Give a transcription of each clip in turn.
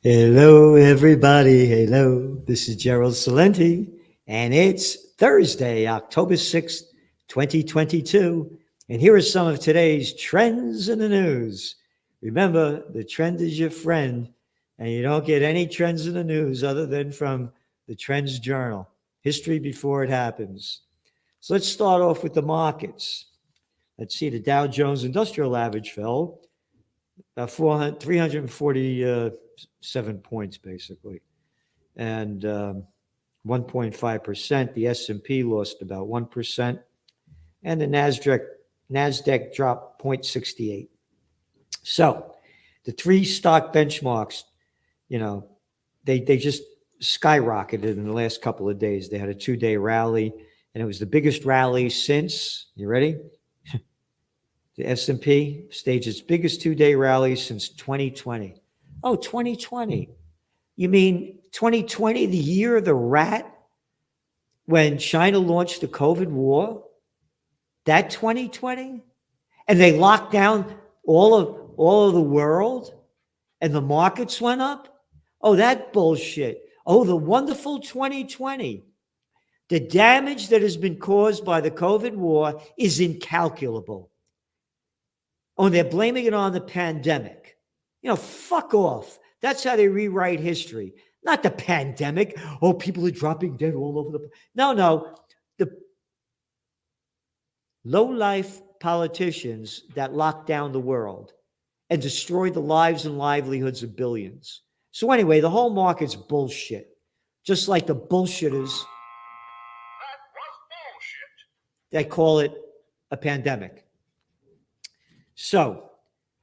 Hello, everybody. Hello. This is Gerald Salenti, and it's Thursday, October 6th, 2022. And here are some of today's trends in the news. Remember, the trend is your friend, and you don't get any trends in the news other than from the Trends Journal, history before it happens. So let's start off with the markets. Let's see, the Dow Jones Industrial Average fell about 347 points, basically, and 1.5%. The S&P lost about 1%, and the Nasdaq dropped 0.68. So the three stock benchmarks, you know, they just skyrocketed in the last couple of days. They had a 2-day rally, and it was the biggest rally since, you ready? The S&P staged its biggest 2-day rally since 2020. Oh, 2020. You mean 2020, the year of the rat, when China launched the COVID war? That 2020? And they locked down all of the world and the markets went up? Oh, that bullshit. Oh, the wonderful 2020. The damage that has been caused by the COVID war is incalculable. Oh, they're blaming it on the pandemic. Fuck off. That's how they rewrite history. Not the pandemic. Oh, people are dropping dead all over the place. No. The low-life politicians that locked down the world and destroyed the lives and livelihoods of billions. So anyway, the whole market's bullshit. Just like the bullshitters that call it a pandemic. So,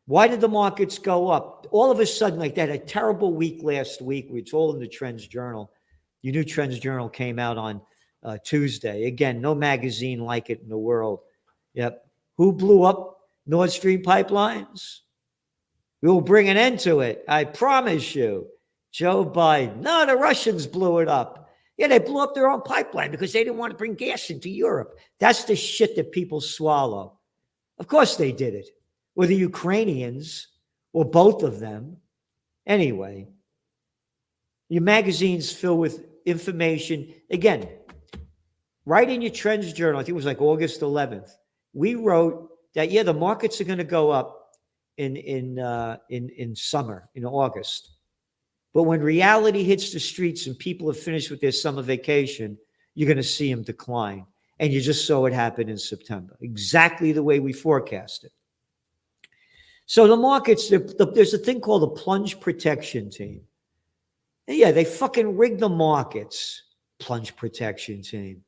why did the markets go up? All of a sudden, like that, a terrible week last week. It's all in the Trends Journal. Your new Trends Journal came out on Tuesday. Again, no magazine like it in the world. Yep. Who blew up Nord Stream pipelines? We will bring an end to it. I promise you. Joe Biden. No, the Russians blew it up. Yeah, they blew up their own pipeline because they didn't want to bring gas into Europe. That's the shit that people swallow. Of course they did it. Or the Ukrainians, or both of them. Anyway, your magazine's filled with information. Again, right in your Trends Journal, I think it was like August 11th, we wrote that, yeah, the markets are going to go up in summer, in August. But when reality hits the streets and people have finished with their summer vacation, you're going to see them decline. And you just saw it happen in September, exactly the way we forecasted. So the markets, there's a thing called a plunge protection team. And yeah, they fucking rigged the markets, plunge protection team.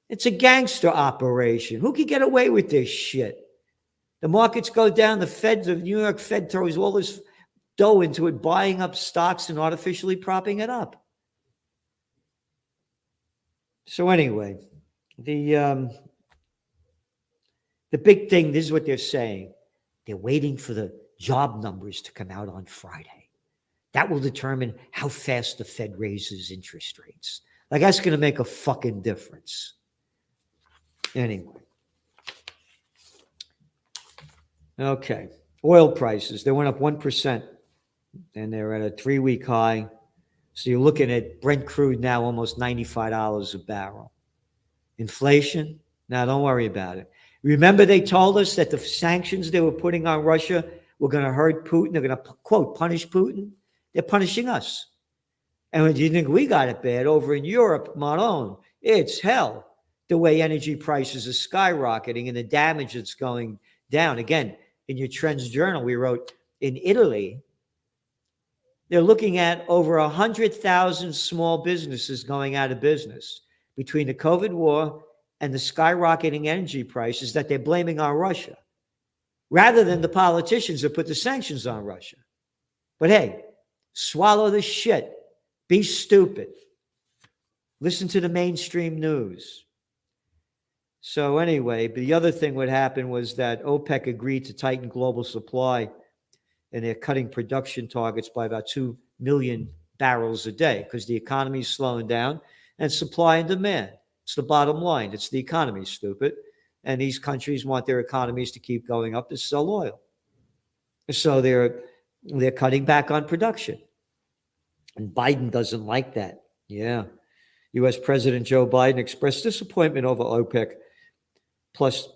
It's a gangster operation. Who can get away with this shit? The markets go down, the New York Fed throws all this dough into it, buying up stocks and artificially propping it up. So anyway, the big thing, this is what they're saying. They're waiting for the job numbers to come out on Friday. That will determine how fast the Fed raises interest rates. Like, that's going to make a fucking difference. Anyway. Okay. Oil prices, they went up 1%, and they're at a 3-week high. So you're looking at Brent crude now almost $95 a barrel. Inflation? Now, don't worry about it. Remember, they told us that the sanctions they were putting on Russia were going to hurt Putin. They're going to, quote, punish Putin. They're punishing us. And when you think we got it bad over in Europe, Maron, it's hell. The way energy prices are skyrocketing and the damage that's going down. Again, in your Trends Journal, we wrote, in Italy, they're looking at over 100,000 small businesses going out of business between the COVID war and the skyrocketing energy prices that they're blaming on Russia, rather than the politicians that put the sanctions on Russia. But hey, swallow the shit. Be stupid. Listen to the mainstream news. So anyway, the other thing what happened was that OPEC agreed to tighten global supply, and they're cutting production targets by about 2 million barrels a day because the economy is slowing down and supply and demand. It's the bottom line. It's the economy, stupid. And these countries want their economies to keep going up to sell oil. So they're cutting back on production. And Biden doesn't like that. Yeah. U.S. President Joe Biden expressed disappointment over OPEC plus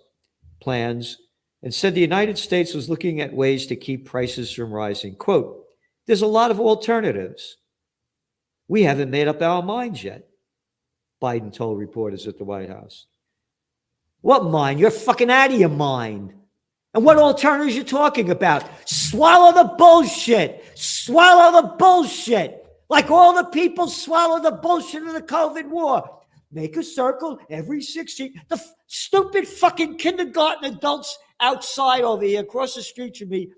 plans and said the United States was looking at ways to keep prices from rising. Quote, there's a lot of alternatives. We haven't made up our minds yet, Biden told reporters at the White House. What mind? You're fucking out of your mind. And what alternatives are you talking about? Swallow the bullshit. Swallow the bullshit. Like all the people swallow the bullshit of the COVID war. Make a circle every 16. The stupid fucking kindergarten adults outside over here across the street from me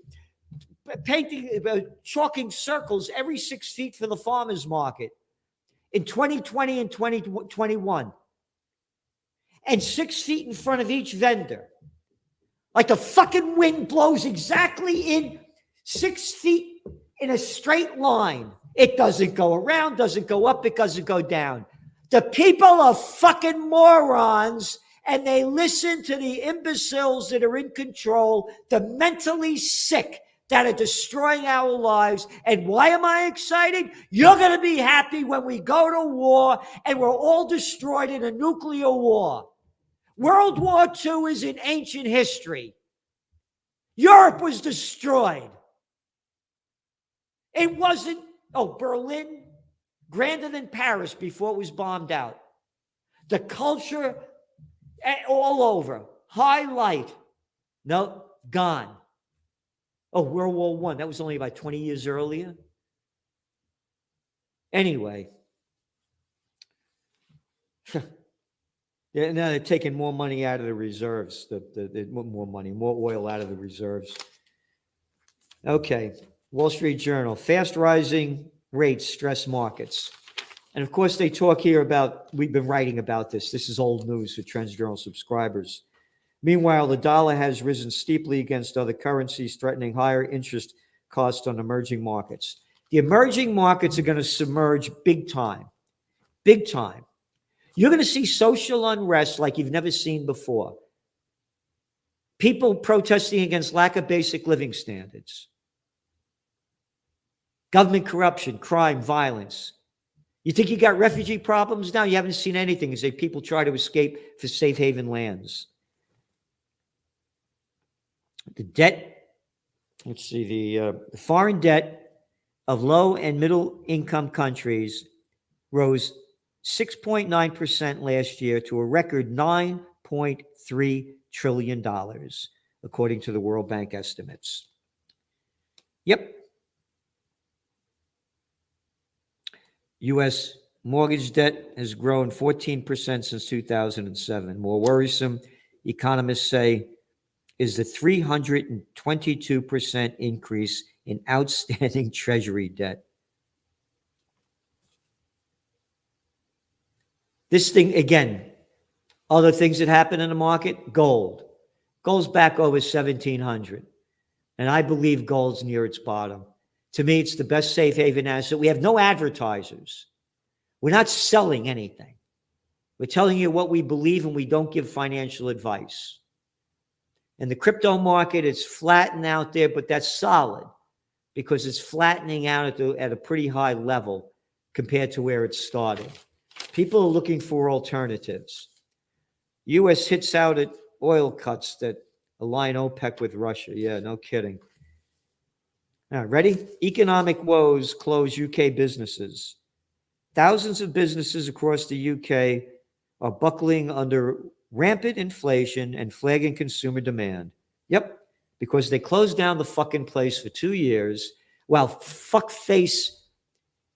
painting, chalking circles every 6 feet for the farmer's market in 2020 and 2021. And 6 feet in front of each vendor. Like the fucking wind blows exactly in 6 feet in a straight line. It doesn't go around, doesn't go up, it doesn't go down. The people are fucking morons, and they listen to the imbeciles that are in control, the mentally sick that are destroying our lives. And why am I excited? You're going to be happy when we go to war and we're all destroyed in a nuclear war. World War II is in ancient history. Europe was destroyed. It wasn't, Berlin, grander than Paris before it was bombed out. The culture all over. Highlight. No, gone. World War I. That was only about 20 years earlier. Anyway. Yeah, now they're taking more money out of the reserves. More oil out of the reserves. Okay. Wall Street Journal. Fast rising rates stress markets. And of course, they talk here about, we've been writing about this. This is old news for Trends Journal subscribers. Meanwhile, the dollar has risen steeply against other currencies, threatening higher interest costs on emerging markets. The emerging markets are going to submerge big time. Big time. You're going to see social unrest like you've never seen before. People protesting against lack of basic living standards. Government corruption, crime, violence. You think you got refugee problems now? You haven't seen anything as people try to escape for safe haven lands. The debt, let's see, the foreign debt of low and middle income countries rose 6.9% last year to a record $9.3 trillion, according to the World Bank estimates. Yep. U.S. mortgage debt has grown 14% since 2007. More worrisome, economists say, is the 322% increase in outstanding Treasury debt. This thing, again, other things that happen in the market, gold. Gold's back over 1,700. And I believe gold's near its bottom. To me, it's the best safe haven asset. We have no advertisers. We're not selling anything. We're telling you what we believe, and we don't give financial advice. In the crypto market, it's flattened out there, but that's solid because it's flattening out at a pretty high level compared to where it started. People are looking for alternatives. U.S. hits out at oil cuts that align OPEC with Russia. Yeah, no kidding. All right, ready? Economic woes close UK businesses. Thousands of businesses across the UK are buckling under rampant inflation and flagging consumer demand. Yep, because they closed down the fucking place for 2 years while fuckface,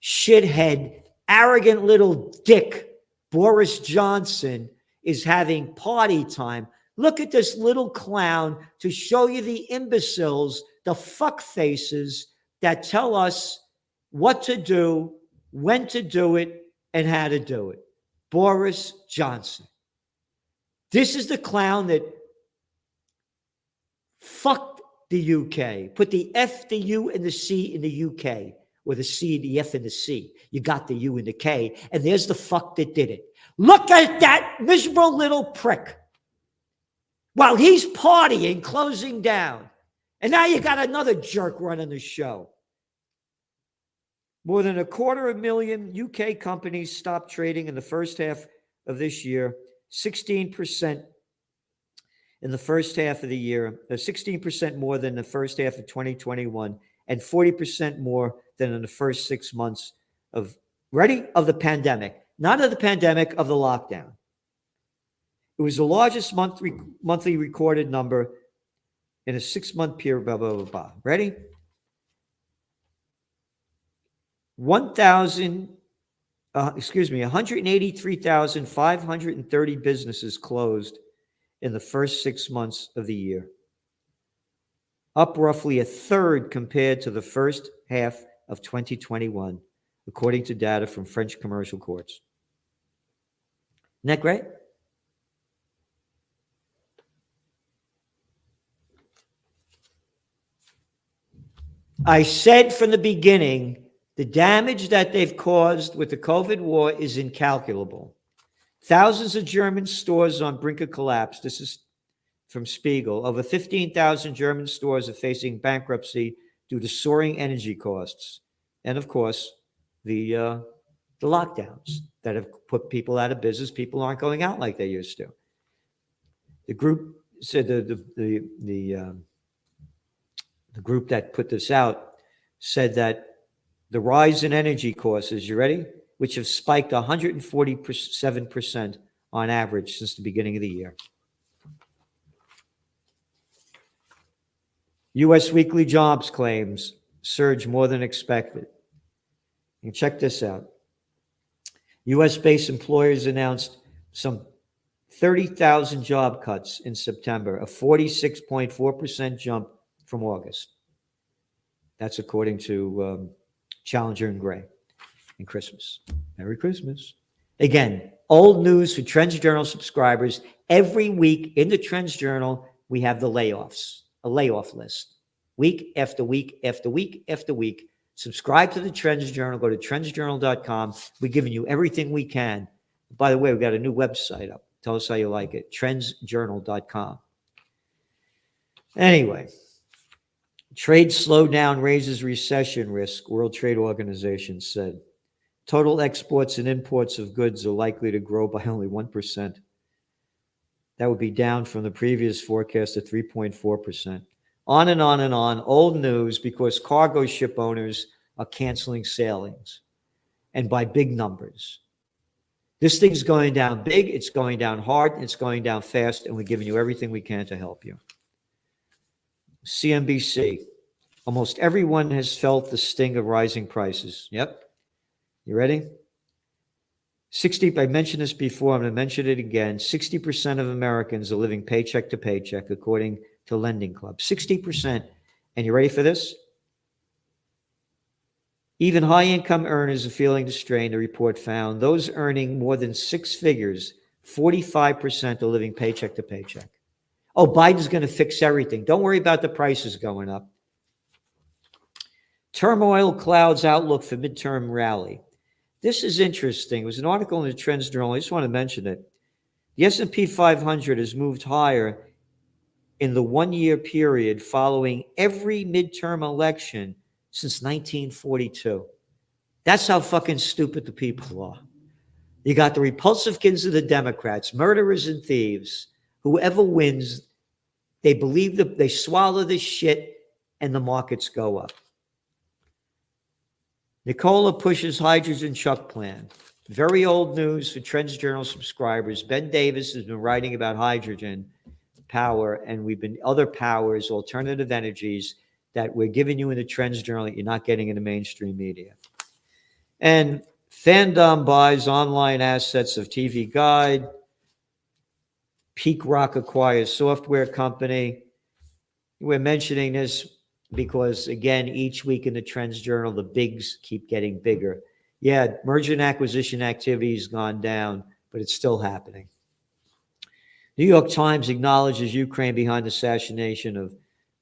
shithead, arrogant little dick Boris Johnson is having party time. Look at this little clown to show you the imbeciles, the fuckfaces that tell us what to do, when to do it, and how to do it. Boris Johnson. This is the clown that fucked the UK, put the F, the U, and the C in the UK, or the C, the F, and the C. You got the U and the K, and there's the fuck that did it. Look at that miserable little prick. While he's partying, closing down. And now you got another jerk running the show. More than 250,000 UK companies stopped trading in the first half of this year, 16% in the first half of the year, 16% more than the first half of 2021, and 40% more than in the first 6 months of the pandemic. Not of the pandemic, of the lockdown. It was the largest monthly recorded number in a 6-month period, blah, blah, blah, blah. Ready? 183,530 businesses closed in the first 6 months of the year, up roughly a third compared to the first half of 2021, according to data from French commercial courts. Isn't that great? I said from the beginning, the damage that they've caused with the COVID war is incalculable. Thousands of German stores on brink of collapse. This is from Spiegel. Over 15,000 German stores are facing bankruptcy due to soaring energy costs. And of course, the lockdowns that have put people out of business. People aren't going out like they used to. The group said the group that put this out said that the rise in energy costs, you ready? Which have spiked 147% on average since the beginning of the year. U.S. weekly jobs claims surged more than expected. And check this out. U.S.-based employers announced some 30,000 job cuts in September, a 46.4% jump from August. That's according to Challenger and Gray. And Christmas. Merry Christmas. Again, old news for Trends Journal subscribers. Every week in the Trends Journal, we have the layoffs, a layoff list. Week after week after week after week. Subscribe to the Trends Journal. Go to trendsjournal.com. We're giving you everything we can. By the way, we've got a new website up. Tell us how you like it. trendsjournal.com. Anyway, trade slowdown raises recession risk, World Trade Organization said. Total exports and imports of goods are likely to grow by only 1%. That would be down from the previous forecast of 3.4%. On and on and on. Old news because cargo ship owners are canceling sailings, and by big numbers. This thing's going down big, it's going down hard, it's going down fast, and we're giving you everything we can to help you. CNBC. Almost everyone has felt the sting of rising prices. Yep. You ready? I mentioned this before, I'm going to mention it again. 60% of Americans are living paycheck to paycheck, according to Lending Club. 60%. And you ready for this? Even high-income earners are feeling the strain, the report found. Those earning more than 6 figures, 45% are living paycheck to paycheck. Oh, Biden's going to fix everything. Don't worry about the prices going up. Turmoil clouds outlook for midterm rally. This is interesting. It was an article in the Trends Journal. I just want to mention it. The S&P 500 has moved higher in the 1-year period following every midterm election since 1942. That's how fucking stupid the people are. You got the repulsive kids of the Democrats, murderers and thieves. Whoever wins, they believe that they swallow this shit and the markets go up. Nikola pushes hydrogen truck plan. Very old news for Trends Journal subscribers. Ben Davis has been writing about hydrogen power, and we've been other powers, alternative energies that we're giving you in the Trends Journal that you're not getting in the mainstream media. And Fandom buys online assets of TV Guide. Peak Rock acquires software company. We're mentioning this because, again, each week in the Trends Journal, the bigs keep getting bigger. Yeah, merger and acquisition activity has gone down, but it's still happening. New York Times acknowledges Ukraine behind the assassination of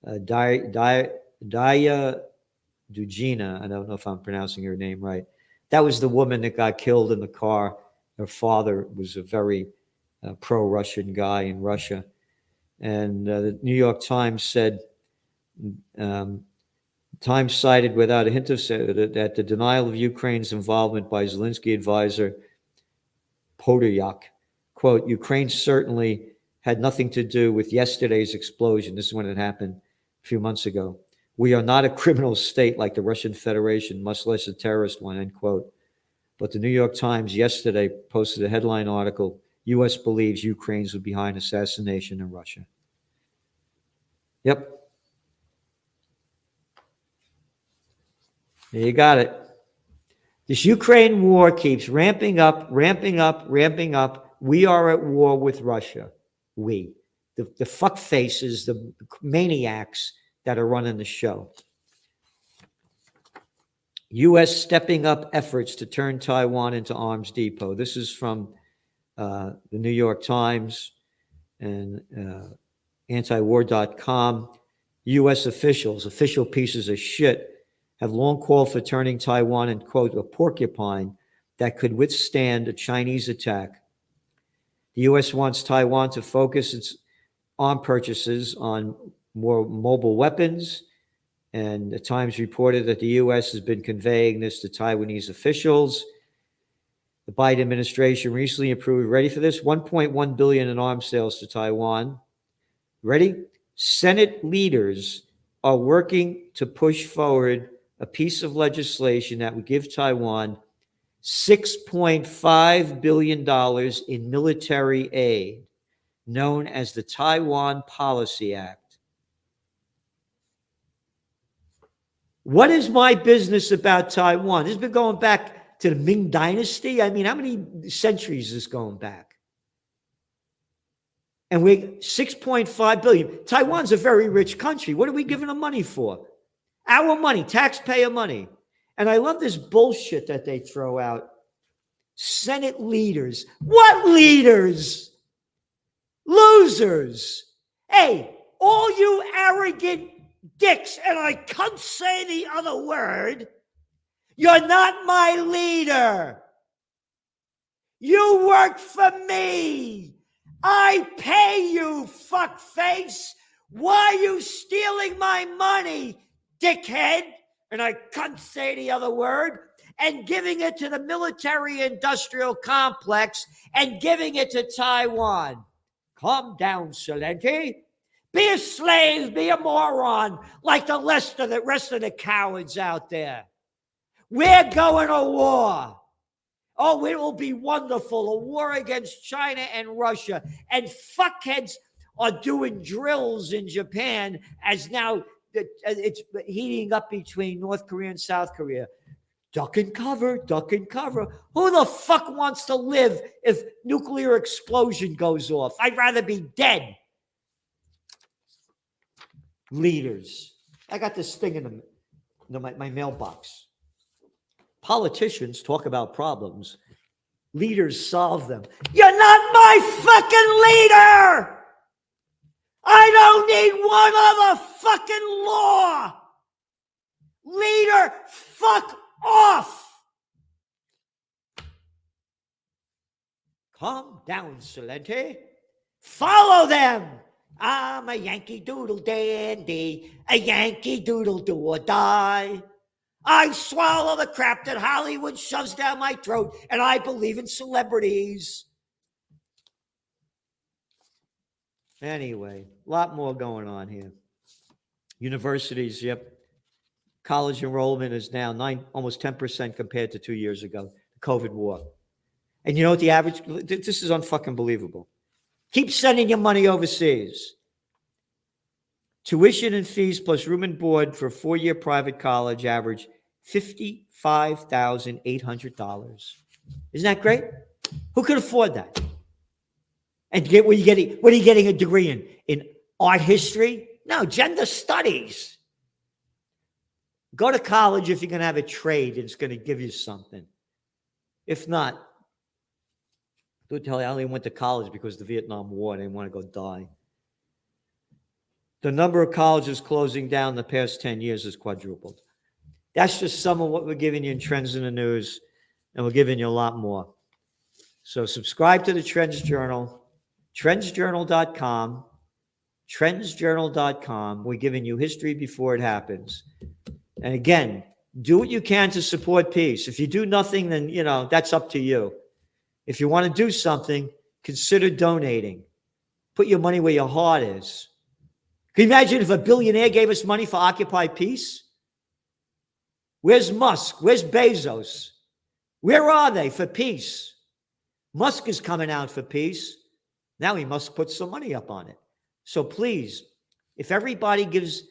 Daya Dugina. I don't know if I'm pronouncing her name right. That was the woman that got killed in the car. Her father was a very pro-Russian guy in Russia. And the New York Times said Times cited without a hint of that the denial of Ukraine's involvement by Zelensky advisor Podolyak, quote, Ukraine certainly had nothing to do with yesterday's explosion. This is when it happened a few months ago. We are not a criminal state like the Russian Federation, much less a terrorist one, end quote. But the New York Times yesterday posted a headline article, U.S. believes Ukraine's behind assassination in Russia. Yep. There you got it. This Ukraine war keeps ramping up, ramping up, ramping up. We are at war with Russia. We. The fuckfaces, the maniacs that are running the show. U.S. stepping up efforts to turn Taiwan into arms depot. This is from the New York Times and antiwar.com. U.S. officials, official pieces of shit, have long called for turning Taiwan into, quote, a porcupine that could withstand a Chinese attack. The U.S. wants Taiwan to focus its arm purchases on more mobile weapons, and the Times reported that the U.S. has been conveying this to Taiwanese officials. The Biden administration recently approved, ready for this, $1.1 billion in arms sales to Taiwan. Ready? Senate leaders are working to push forward a piece of legislation that would give Taiwan $6.5 billion in military aid, known as the Taiwan Policy Act. What is my business about Taiwan? This has been going back to the Ming Dynasty. I mean, how many centuries is this going back? And we're $6.5 billion. Taiwan's a very rich country. What are we giving them money for? Our money, taxpayer money. And I love this bullshit that they throw out. Senate leaders. What leaders? Losers. Hey, all you arrogant dicks, and I can't say the other word, you're not my leader. You work for me. I pay you, fuckface. Why are you stealing my money, dickhead? And I can't say the other word. And giving it to the military-industrial complex and giving it to Taiwan. Calm down, Celente. Be a slave, be a moron, like the rest of the cowards out there. We're going to war. Oh, it will be wonderful. A war against China and Russia. And fuckheads are doing drills in Japan as now it's heating up between North Korea and South Korea. Duck and cover, duck and cover. Who the fuck wants to live if nuclear explosion goes off? I'd rather be dead. Leaders. I got this thing in my mailbox. Politicians talk about problems. Leaders solve them. You're not my fucking leader! I don't need one other fucking law! Leader, fuck off! Calm down, Celente. Follow them! I'm a Yankee Doodle dandy, a Yankee Doodle do or die. I swallow the crap that Hollywood shoves down my throat, and I believe in celebrities. Anyway, a lot more going on here. Universities, yep. College enrollment is now almost 10% compared to 2 years ago, the COVID war. And you know what the average, this is unfucking believable. Keep sending your money overseas. Tuition and fees plus room and board for a 4-year private college average $55,800. Isn't that great? Who could afford that? And what are you getting a degree in? In art history? No, gender studies. Go to college if you're going to have a trade. It's going to give you something. If not, I only went to college because of the Vietnam War. I didn't want to go die. The number of colleges closing down in the past 10 years has quadrupled. That's just some of what we're giving you in Trends in the News, and we're giving you a lot more. So subscribe to the Trends Journal, trendsjournal.com, trendsjournal.com. We're giving you history before it happens. And again, do what you can to support peace. If you do nothing, then, that's up to you. If you want to do something, consider donating. Put your money where your heart is. Can you imagine if a billionaire gave us money for Occupy Peace? Where's Musk? Where's Bezos? Where are they for peace? Musk is coming out for peace. Now he must put some money up on it. So please, if everybody gives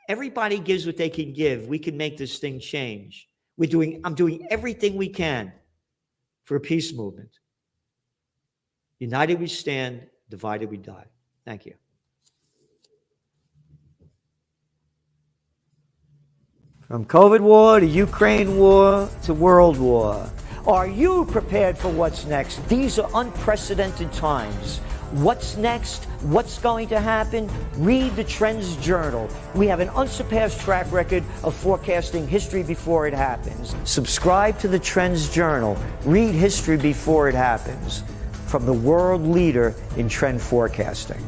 what they can give, we can make this thing change. I'm doing everything we can for a peace movement. United we stand, divided we die. Thank you. From COVID war to Ukraine war to world war. Are you prepared for what's next? These are unprecedented times. What's next? What's going to happen? Read the Trends Journal. We have an unsurpassed track record of forecasting history before it happens. Subscribe to the Trends Journal. Read history before it happens. From the world leader in trend forecasting.